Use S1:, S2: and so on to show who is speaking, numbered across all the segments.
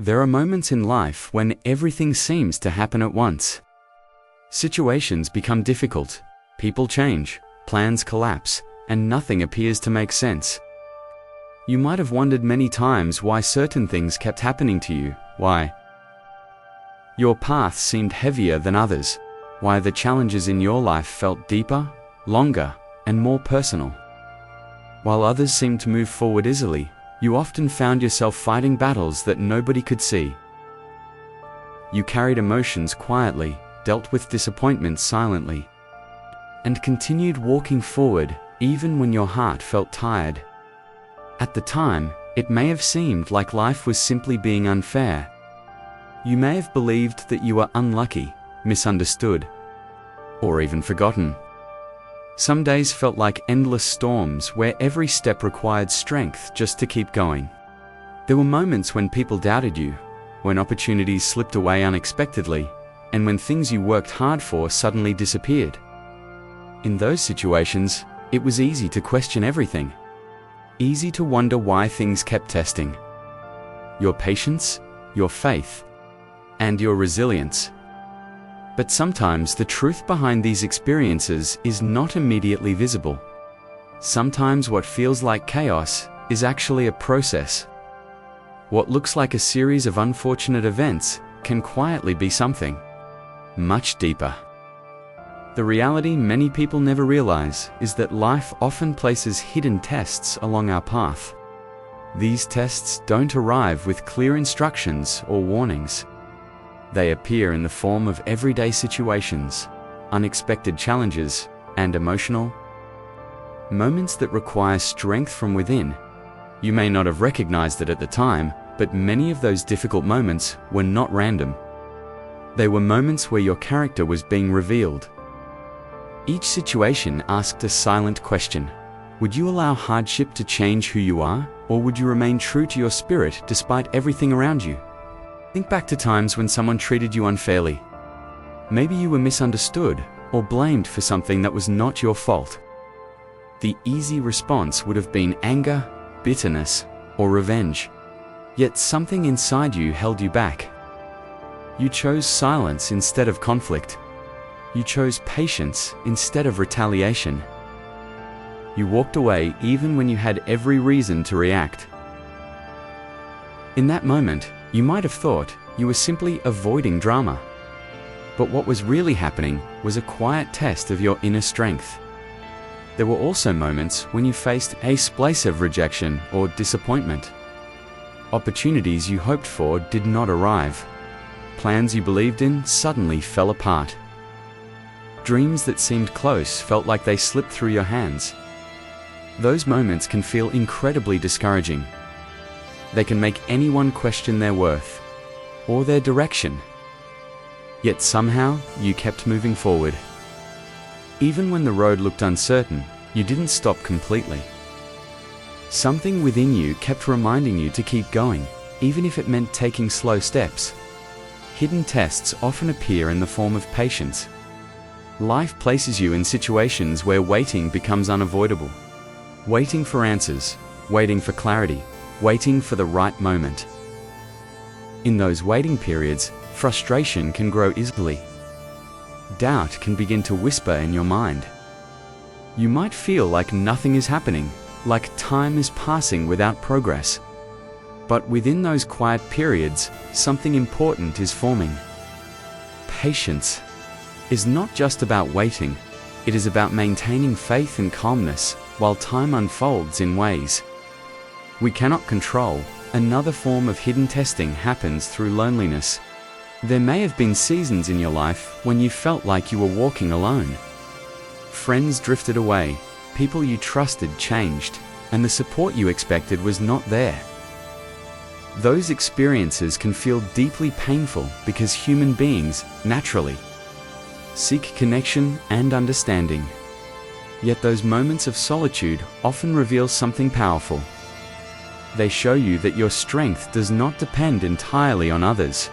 S1: There are moments in life when everything seems to happen at once. Situations become difficult, people change, plans collapse, and nothing appears to make sense. You might have wondered many times why certain things kept happening to you, why your path seemed heavier than others, why the challenges in your life felt deeper, longer, and more personal. While others seemed to move forward easily, you often found yourself fighting battles that nobody could see. You carried emotions quietly, dealt with disappointments silently, and continued walking forward even when your heart felt tired. At the time, it may have seemed like life was simply being unfair. You may have believed that you were unlucky, misunderstood, or even forgotten. Some days felt like endless storms where every step required strength just to keep going. There were moments when people doubted you, when opportunities slipped away unexpectedly, and when things you worked hard for suddenly disappeared. In those situations, it was easy to question everything. Easy to wonder why things kept testing your patience, your faith, and your resilience. But sometimes the truth behind these experiences is not immediately visible. Sometimes what feels like chaos is actually a process. What looks like a series of unfortunate events can quietly be something much deeper. The reality many people never realize is that life often places hidden tests along our path. These tests don't arrive with clear instructions or warnings. They appear in the form of everyday situations, unexpected challenges, and emotional moments that require strength from within. You may not have recognized it at the time, but many of those difficult moments were not random. They were moments where your character was being revealed. Each situation asked a silent question. Would you allow hardship to change who you are, or would you remain true to your spirit despite everything around you? Think back to times when someone treated you unfairly. Maybe you were misunderstood or blamed for something that was not your fault. The easy response would have been anger, bitterness, or revenge. Yet something inside you held you back. You chose silence instead of conflict. You chose patience instead of retaliation. You walked away even when you had every reason to react. In that moment, you might have thought you were simply avoiding drama. But what was really happening was a quiet test of your inner strength. There were also moments when you faced explosive rejection or disappointment. Opportunities you hoped for did not arrive. Plans you believed in suddenly fell apart. Dreams that seemed close felt like they slipped through your hands. Those moments can feel incredibly discouraging. They can make anyone question their worth or their direction. Yet somehow, you kept moving forward. Even when the road looked uncertain, you didn't stop completely. Something within you kept reminding you to keep going, even if it meant taking slow steps. Hidden tests often appear in the form of patience. Life places you in situations where waiting becomes unavoidable. Waiting for answers, waiting for clarity, waiting for the right moment. In those waiting periods, frustration can grow easily. Doubt can begin to whisper in your mind. You might feel like nothing is happening, like time is passing without progress. But within those quiet periods, something important is forming. Patience is not just about waiting, it is about maintaining faith and calmness while time unfolds in ways we cannot control. Another form of hidden testing happens through loneliness. There may have been seasons in your life when you felt like you were walking alone. Friends drifted away, people you trusted changed, and the support you expected was not there. Those experiences can feel deeply painful because human beings, naturally, seek connection and understanding. Yet those moments of solitude often reveal something powerful. They show you that your strength does not depend entirely on others.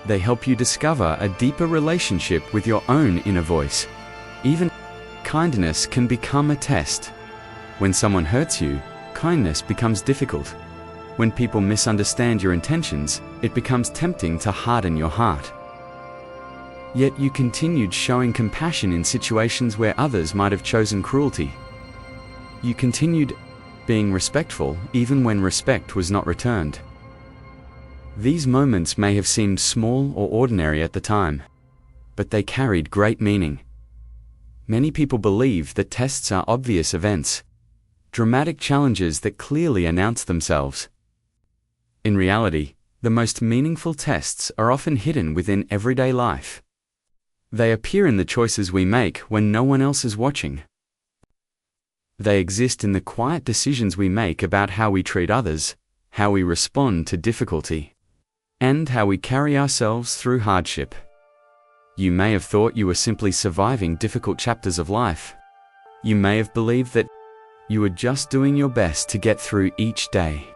S1: They help you discover a deeper relationship with your own inner voice. Even kindness can become a test. When someone hurts you, kindness becomes difficult. When people misunderstand your intentions, it becomes tempting to harden your heart. Yet you continued showing compassion in situations where others might have chosen cruelty. You continued being respectful even when respect was not returned. These moments may have seemed small or ordinary at the time, but they carried great meaning. Many people believe that tests are obvious events, dramatic challenges that clearly announce themselves. In reality, the most meaningful tests are often hidden within everyday life. They appear in the choices we make when no one else is watching. They exist in the quiet decisions we make about how we treat others, how we respond to difficulty, and how we carry ourselves through hardship. You may have thought you were simply surviving difficult chapters of life. You may have believed that you were just doing your best to get through each day.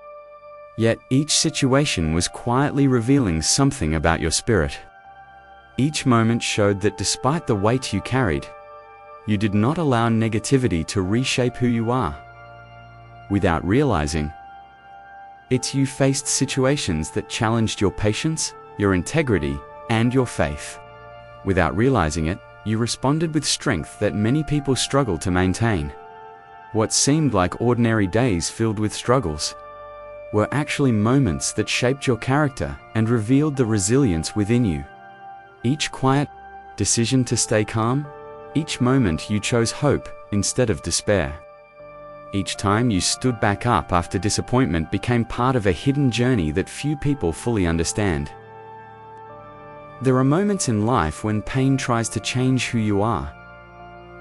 S1: Yet each situation was quietly revealing something about your spirit. Each moment showed that despite the weight you carried, you did not allow negativity to reshape who you are. Without realizing, you faced situations that challenged your patience, your integrity, and your faith. Without realizing it, you responded with strength that many people struggle to maintain. What seemed like ordinary days filled with struggles were actually moments that shaped your character and revealed the resilience within you. Each quiet decision to stay calm, each moment you chose hope instead of despair. Each time you stood back up after disappointment became part of a hidden journey that few people fully understand. There are moments in life when pain tries to change who you are.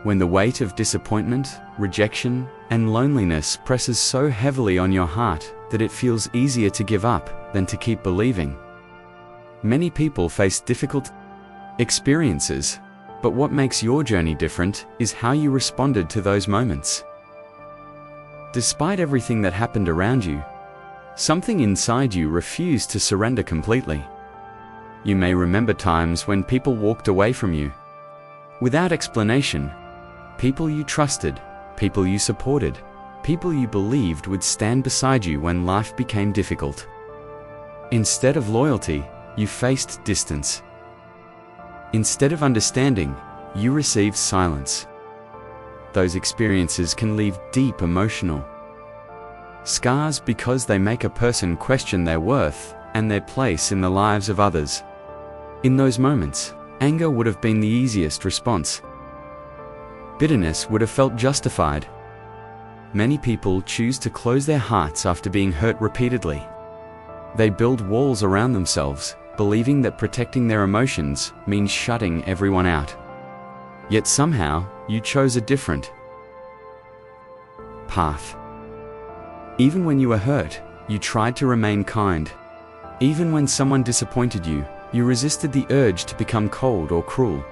S1: When the weight of disappointment, rejection, and loneliness presses so heavily on your heart that it feels easier to give up than to keep believing. Many people face difficult experiences, but what makes your journey different is how you responded to those moments. Despite everything that happened around you, something inside you refused to surrender completely. You may remember times when people walked away from you without explanation. People you trusted, people you supported, people you believed would stand beside you when life became difficult. Instead of loyalty, you faced distance. Instead of understanding, you received silence. Those experiences can leave deep emotional scars because they make a person question their worth and their place in the lives of others. In those moments, anger would have been the easiest response. Bitterness would have felt justified. Many people choose to close their hearts after being hurt repeatedly. They build walls around themselves, believing that protecting their emotions means shutting everyone out. Yet somehow, you chose a different path. Even when you were hurt, you tried to remain kind. Even when someone disappointed you, you resisted the urge to become cold or cruel.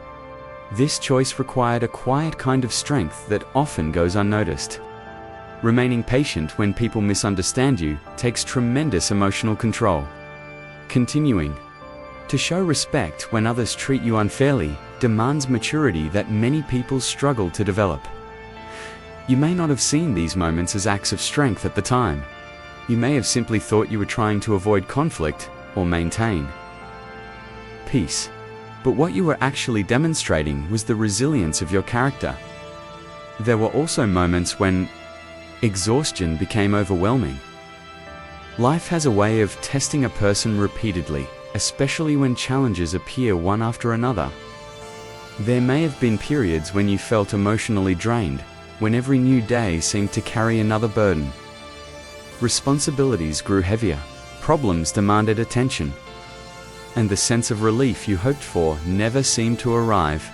S1: This choice required a quiet kind of strength that often goes unnoticed. Remaining patient when people misunderstand you takes tremendous emotional control. Continuing to show respect when others treat you unfairly demands maturity that many people struggle to develop. You may not have seen these moments as acts of strength at the time. You may have simply thought you were trying to avoid conflict or maintain peace. But what you were actually demonstrating was the resilience of your character. There were also moments when exhaustion became overwhelming. Life has a way of testing a person repeatedly, especially when challenges appear one after another. There may have been periods when you felt emotionally drained, when every new day seemed to carry another burden. Responsibilities grew heavier, problems demanded attention, and the sense of relief you hoped for never seemed to arrive.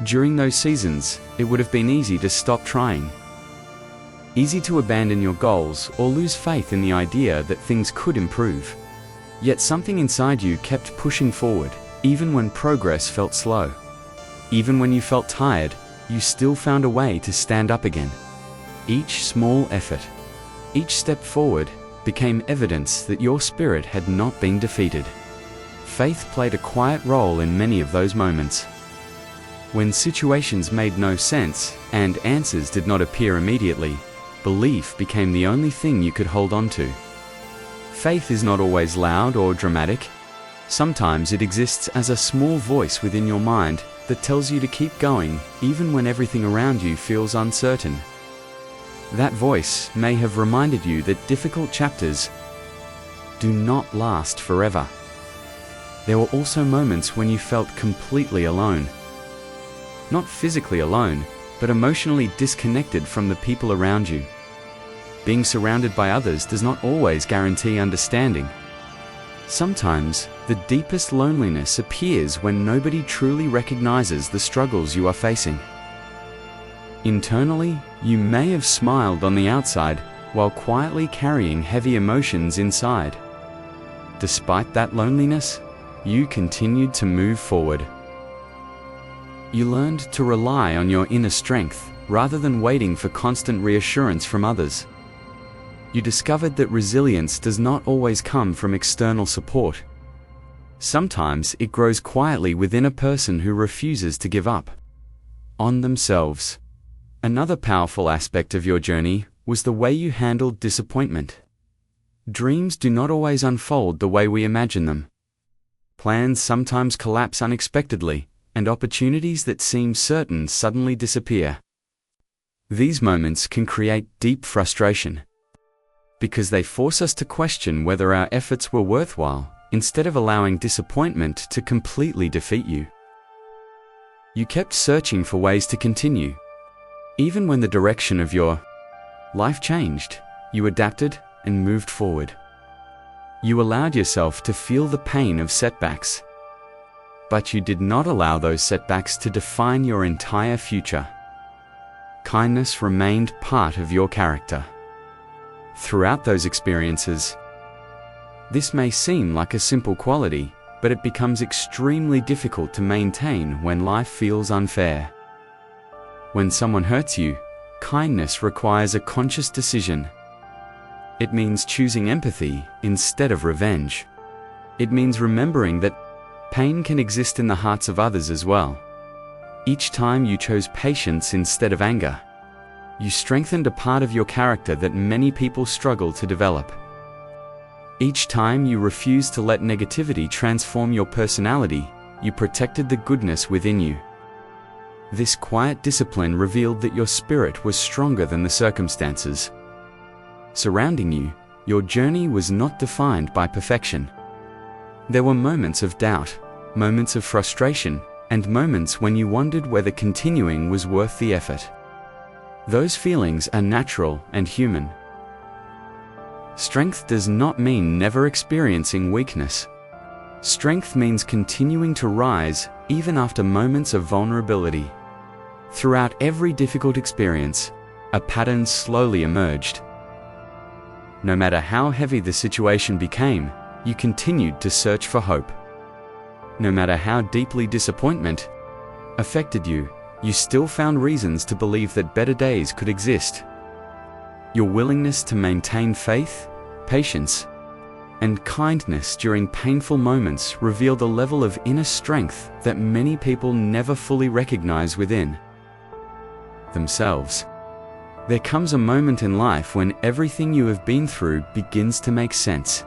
S1: During those seasons, it would have been easy to stop trying. Easy to abandon your goals or lose faith in the idea that things could improve. Yet something inside you kept pushing forward, even when progress felt slow. Even when you felt tired, you still found a way to stand up again. Each small effort, each step forward, became evidence that your spirit had not been defeated. Faith played a quiet role in many of those moments. When situations made no sense and answers did not appear immediately, belief became the only thing you could hold on to. Faith is not always loud or dramatic. Sometimes it exists as a small voice within your mind that tells you to keep going even when everything around you feels uncertain. That voice may have reminded you that difficult chapters do not last forever. There were also moments when you felt completely alone. Not physically alone, but emotionally disconnected from the people around you. Being surrounded by others does not always guarantee understanding. Sometimes, the deepest loneliness appears when nobody truly recognizes the struggles you are facing. Internally, you may have smiled on the outside while quietly carrying heavy emotions inside. Despite that loneliness, you continued to move forward. You learned to rely on your inner strength rather than waiting for constant reassurance from others. You discovered that resilience does not always come from external support. Sometimes it grows quietly within a person who refuses to give up on themselves. Another powerful aspect of your journey was the way you handled disappointment. Dreams do not always unfold the way we imagine them. Plans sometimes collapse unexpectedly, and opportunities that seem certain suddenly disappear. These moments can create deep frustration, because they force us to question whether our efforts were worthwhile, instead of allowing disappointment to completely defeat you. You kept searching for ways to continue. Even when the direction of your life changed, you adapted and moved forward. You allowed yourself to feel the pain of setbacks, but you did not allow those setbacks to define your entire future. Kindness remained part of your character. Throughout those experiences, this may seem like a simple quality, but it becomes extremely difficult to maintain when life feels unfair. When someone hurts you, kindness requires a conscious decision. It means choosing empathy instead of revenge. It means remembering that pain can exist in the hearts of others as well. Each time you chose patience instead of anger, you strengthened a part of your character that many people struggle to develop. Each time you refused to let negativity transform your personality, you protected the goodness within you. This quiet discipline revealed that your spirit was stronger than the circumstances surrounding you. Your journey was not defined by perfection. There were moments of doubt, moments of frustration, and moments when you wondered whether continuing was worth the effort. Those feelings are natural and human. Strength does not mean never experiencing weakness. Strength means continuing to rise even after moments of vulnerability. Throughout every difficult experience, a pattern slowly emerged. No matter how heavy the situation became, you continued to search for hope. No matter how deeply disappointment affected you, you still found reasons to believe that better days could exist. Your willingness to maintain faith, patience, and kindness during painful moments revealed a level of inner strength that many people never fully recognize within themselves. There comes a moment in life when everything you have been through begins to make sense.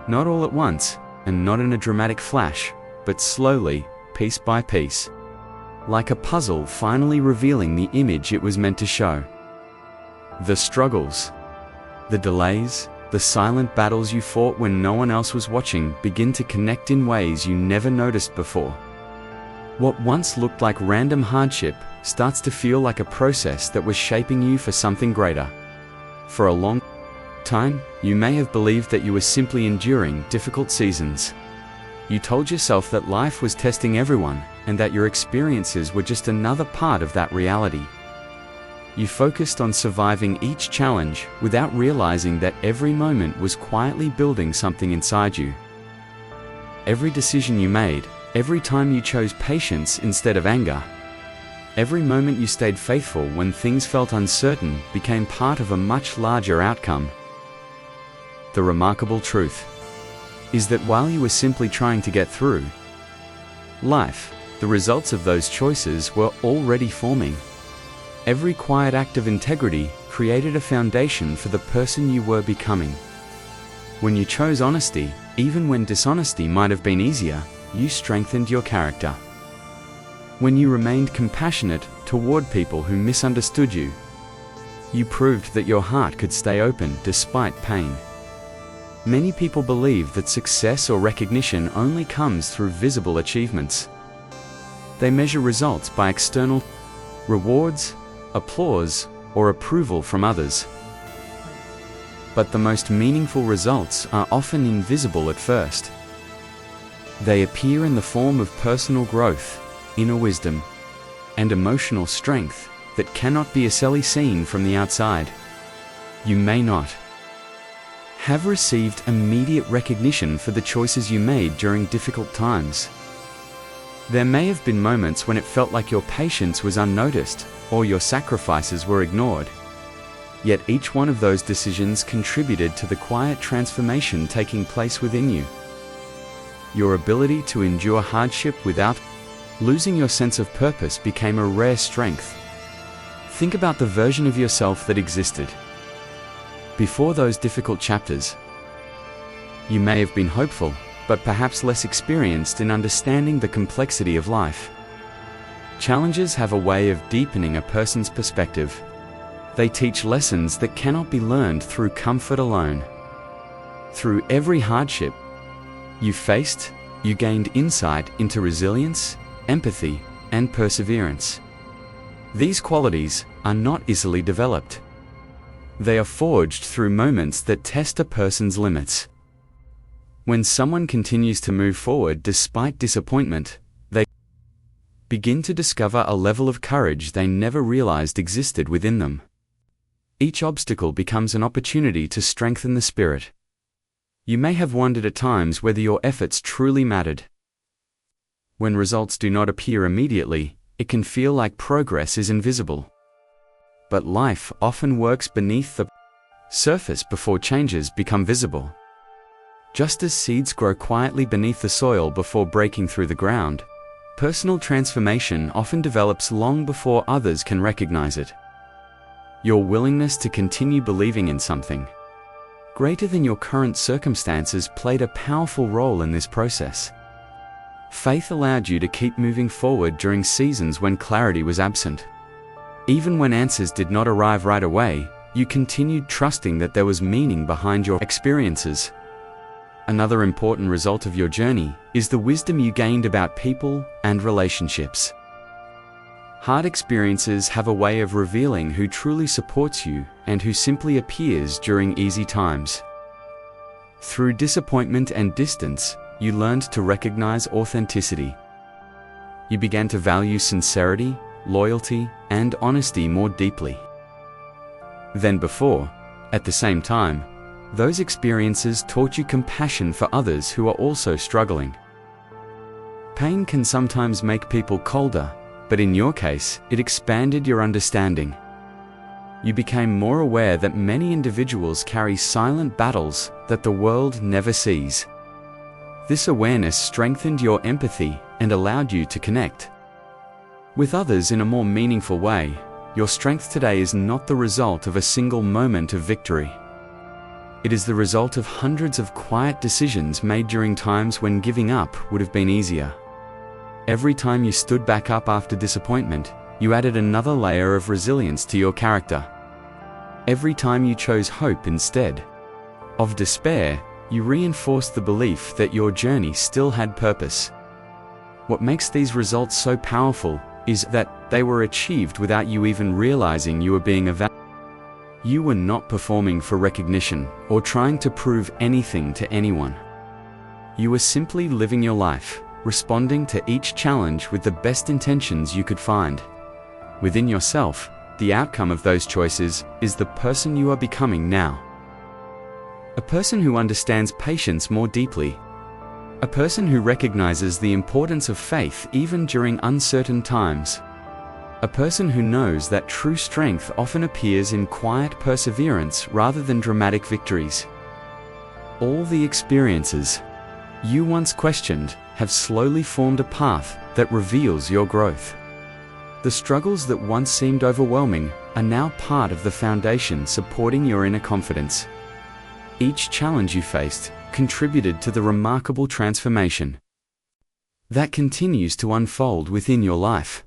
S1: Not all at once, and not in a dramatic flash, but slowly, piece by piece. Like a puzzle finally revealing the image it was meant to show. The struggles, the delays, the silent battles you fought when no one else was watching begin to connect in ways you never noticed before. What once looked like random hardship starts to feel like a process that was shaping you for something greater. For a long time, you may have believed that you were simply enduring difficult seasons. You told yourself that life was testing everyone, and that your experiences were just another part of that reality. You focused on surviving each challenge without realizing that every moment was quietly building something inside you. Every decision you made, every time you chose patience instead of anger, every moment you stayed faithful when things felt uncertain became part of a much larger outcome. The remarkable truth is that while you were simply trying to get through life, the results of those choices were already forming. Every quiet act of integrity created a foundation for the person you were becoming. When you chose honesty, even when dishonesty might have been easier, you strengthened your character. When you remained compassionate toward people who misunderstood you, you proved that your heart could stay open despite pain. Many people believe that success or recognition only comes through visible achievements. They measure results by external rewards, applause, or approval from others. But the most meaningful results are often invisible at first. They appear in the form of personal growth, inner wisdom, and emotional strength that cannot be easily seen from the outside. You may not have received immediate recognition for the choices you made during difficult times. There may have been moments when it felt like your patience was unnoticed or your sacrifices were ignored. Yet each one of those decisions contributed to the quiet transformation taking place within you. Your ability to endure hardship without losing your sense of purpose became a rare strength. Think about the version of yourself that existed before those difficult chapters. You may have been hopeful, but perhaps less experienced in understanding the complexity of life. Challenges have a way of deepening a person's perspective. They teach lessons that cannot be learned through comfort alone. Through every hardship you faced, you gained insight into resilience, empathy, and perseverance. These qualities are not easily developed. They are forged through moments that test a person's limits. When someone continues to move forward despite disappointment, they begin to discover a level of courage they never realized existed within them. Each obstacle becomes an opportunity to strengthen the spirit. You may have wondered at times whether your efforts truly mattered. When results do not appear immediately, it can feel like progress is invisible. But life often works beneath the surface before changes become visible. Just as seeds grow quietly beneath the soil before breaking through the ground, personal transformation often develops long before others can recognize it. Your willingness to continue believing in something greater than your current circumstances played a powerful role in this process. Faith allowed you to keep moving forward during seasons when clarity was absent. Even when answers did not arrive right away, you continued trusting that there was meaning behind your experiences. Another important result of your journey is the wisdom you gained about people and relationships. Hard experiences have a way of revealing who truly supports you and who simply appears during easy times. Through disappointment and distance, you learned to recognize authenticity. You began to value sincerity, loyalty, and honesty more deeply than before. At the same time, those experiences taught you compassion for others who are also struggling. Pain can sometimes make people colder, but in your case, it expanded your understanding. You became more aware that many individuals carry silent battles that the world never sees. This awareness strengthened your empathy and allowed you to connect with others in a more meaningful way. Your strength today is not the result of a single moment of victory. It is the result of hundreds of quiet decisions made during times when giving up would have been easier. Every time you stood back up after disappointment, you added another layer of resilience to your character. Every time you chose hope instead of despair, you reinforced the belief that your journey still had purpose. What makes these results so powerful is that they were achieved without you even realizing you were being evaluated. You were not performing for recognition or trying to prove anything to anyone. You were simply living your life, responding to each challenge with the best intentions you could find. Within yourself, the outcome of those choices is the person you are becoming now. A person who understands patience more deeply. A person who recognizes the importance of faith even during uncertain times. A person who knows that true strength often appears in quiet perseverance rather than dramatic victories. All the experiences you once questioned have slowly formed a path that reveals your growth. The struggles that once seemed overwhelming are now part of the foundation supporting your inner confidence. Each challenge you faced contributed to the remarkable transformation that continues to unfold within your life.